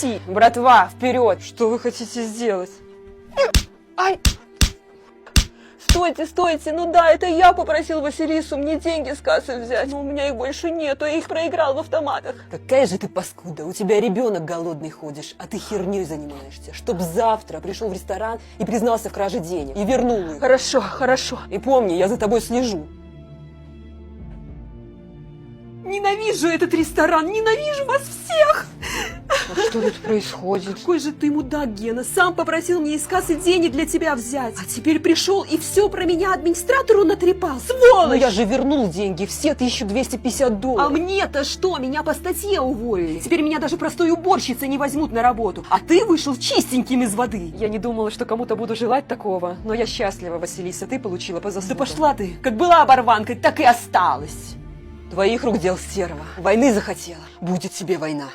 Неси! Братва, вперед! Что вы хотите сделать? Ай! Стойте, стойте, ну да, это я попросил Василису мне деньги с кассы взять, но у меня их больше нету, я их проиграл в автоматах. Какая же ты паскуда, у тебя ребенок голодный ходишь, а ты херней занимаешься, чтоб завтра пришел в ресторан и признался в краже денег, и вернул их. Хорошо, хорошо. И помни, я за тобой слежу. Ненавижу этот ресторан, ненавижу вас всех! А что тут происходит? Какой же ты мудак, Гена, сам попросил мне из кассы денег для тебя взять, а теперь пришел и все про меня администратору натрепал, сволочь! Ну я же вернул деньги, все $1250. А мне-то что? Меня по статье уволили. Теперь меня даже простой уборщицей не возьмут на работу. А ты вышел чистеньким из воды. Я не думала, что кому-то буду желать такого, но я счастлива, Василиса, ты получила по Да заслугам. пошла ты. Как была оборванкой, так и осталась. Твоих рук дел стерва. Войны захотела. Будет тебе война.